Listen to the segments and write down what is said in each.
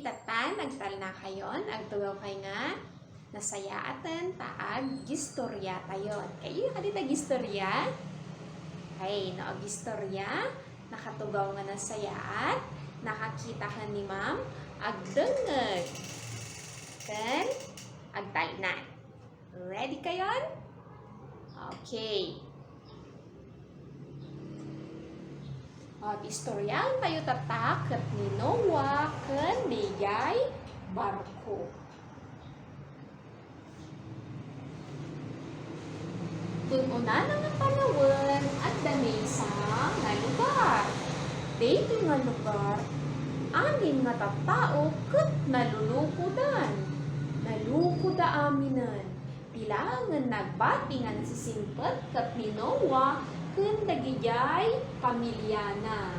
tatan nagtal na kayon agtugaw kay nga nasaya aten taag gistorya tayon. Kayo kadita gistorya? Hey, no gistorya nakatugaw nga nasayaat nakakita ka ni ma'am agdengeg ken agtal na. Ready kayon? Okay. At istoryahan tayo tatak ket ni Noah ken digay barko. Tun-una na nga panahon at damesa nga lugar. Dito nga lugar, amin nga tattao ket nalulukudan. Nalukuda aminan. Tilangan nagbati nga nasisimpet ket ni Noah ken dagijay pamilyana.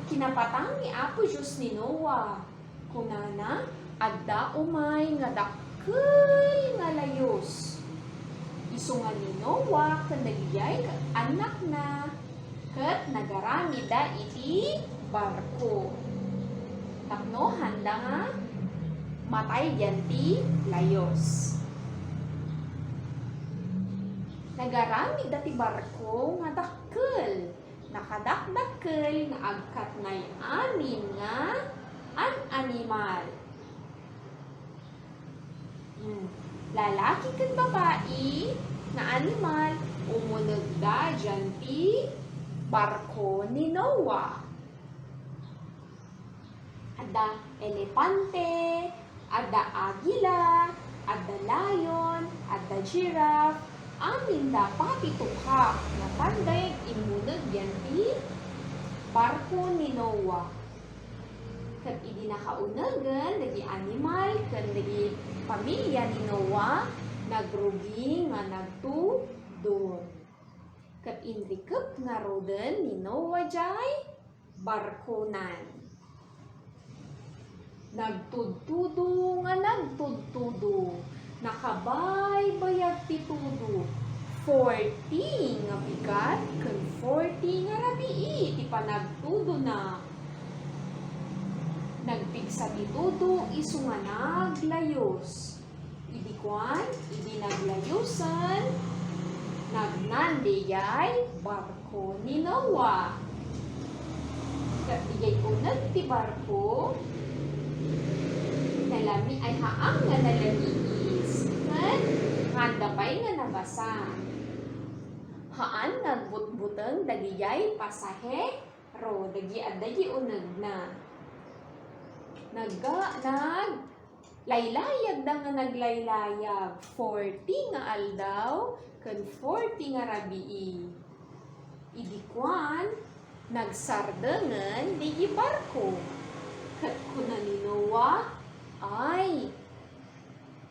Kinapatang ni Apo Diyos ni Noah. Kunana, adda umay nga dakkel nga layos. Isu nga ni Noah ken dagijay anak na ket nagarami da iti barko. Tapno handa nga matay diyanti layos. Nagarami dati barko nga dakkel. Nakadakdakkel nga agkat ngay amin nga an animal. Lalaki ken babae nga animal umuneg da diyanti barko ni Noah. Ada elepante, ada agila, ada lion, ada giraffe, amin dapat ituhak na panday imunag yan ti barko ni Noah. Kat idi nakaunagan, nagi animal, kat nagi pamilya ni Noah, nagrugi nga nagtudon. Kat inrikep nga roden ni Noah jay barkonan. Nagtudtudo nga nagtudtudo. Nakabay-bayag ti tudo. 40 nga bigat ken 40 nga rabii ti panagtudo na. Nagpigsa ti tudo isu nga naglayos. Idi kwan, idi naglayosan, nagnandiyay barko ni Noah. Kat digay uneg ti barko, nalami ay haang nga nalamiis ken handa pay nga nabasa. Haan nagbutbuteng dagijay pasahero dagi adagi uneg na. Laylayag da nga naglaylayag 40 nga aldaw ken 40 nga rabii. Idi kwan nagsardengen digi barko. Ket kuna ni Noah ay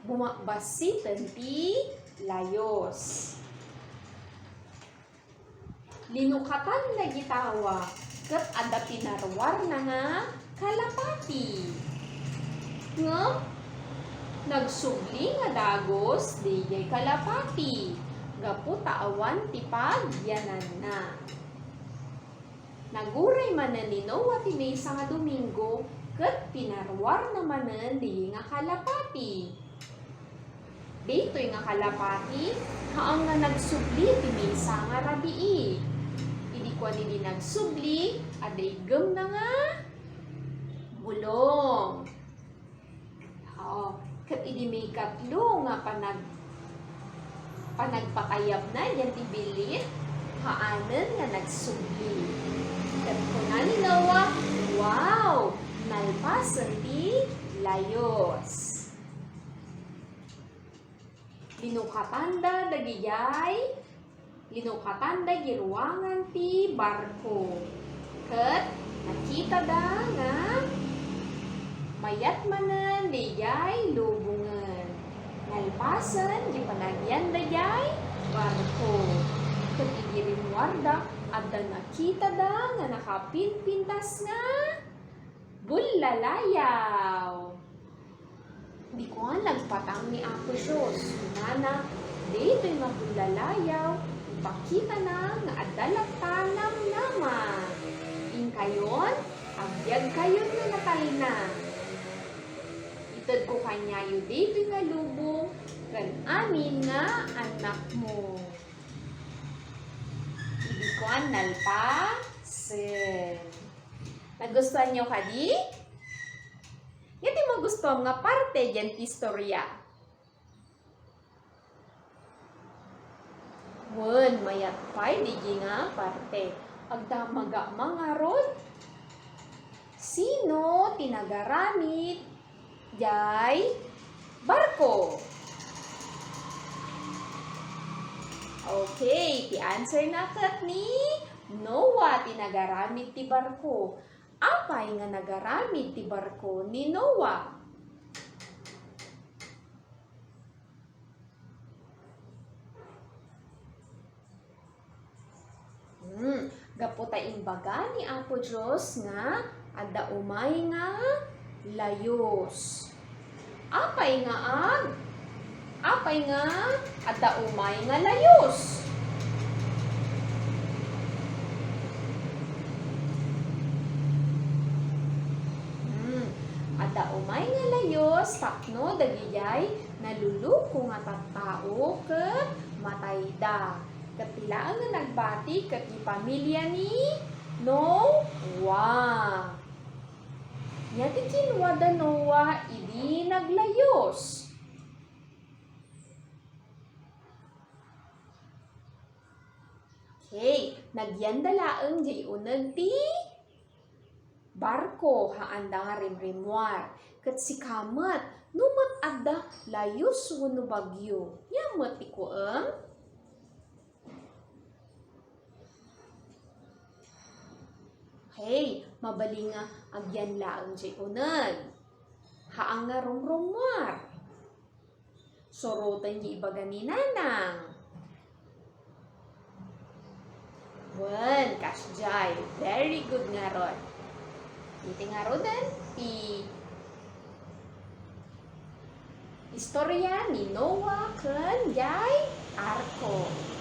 bumabasitan ti layos. Linukatan na gitawa ket adda pinarwar na nga kalapati. Nga nagsubli nga dagos digay kalapati. Gapu taawan ti pagyanan na. Naguray manen ni Noah ti maysa nga Domingo ket pinarwar namanen di nga kalapati. Dito'y nga kalapati, haang nga nagsubli ti maysa nga rabii. Idi kwa di nagsubli, aday gem na nga bulong. Ket idi may katlo nga panagpakayab na yan ti bilit, haanen nga nagsubli. Ket kuna ni Noah, wow! Nalpasan ti layos. Linukatanda dagi ruangan ti barko. Ket nakita da nga mayat manen digay lubungan. Nalpasan di panagyan dagay barko. Ket igiring warda adda nakita da nga nakapinpintas nga bullalayaw. Di ko nga nagpatang ni Apo Diyos. Nana, dito'y mabullalayaw. Ipakita na nga adalak tanam naman. In kayon, Agbyag kayo nga natay na. Itad ko kanyayo dito nga lubong, kan amin nga anak mo. Ibig nalpasen. Nagustuhan nyo kadi? Yati mo gusto nga parte dyan istorya. Wen, mayat pay di nga parte. Agdamaga mga rod. Sino tinagaramit jay barko? Okay, the answer na kat ni Noah tinagaramit ti barko. Apay nga nagaramit ti barko ni Noah? Gaputa imbaga ni Apo Diyos nga adda umay nga layos. Apay nga adda umay nga layos. Adda umay nga layos tapno dagijay naluluko nga tattao ket matayda. Katilaan nga nagbati ket pamilya ni Noah. Nya ti kinwada Noah idi naglayos. Okay, nagyandalaeng jay uneg ti barko haanda nga rimrimwar. Ket si kamet numet adda layos wenno bagyo. Nya met ti kueng hey, mabaling nga agyan laang jay uneg. Haang nga rumrumwar. Sorotan di ibaga ni nanang. Wen, kasjay. Very good nga ron. Iti nga rodan, istorya ni Noah ken jay arko.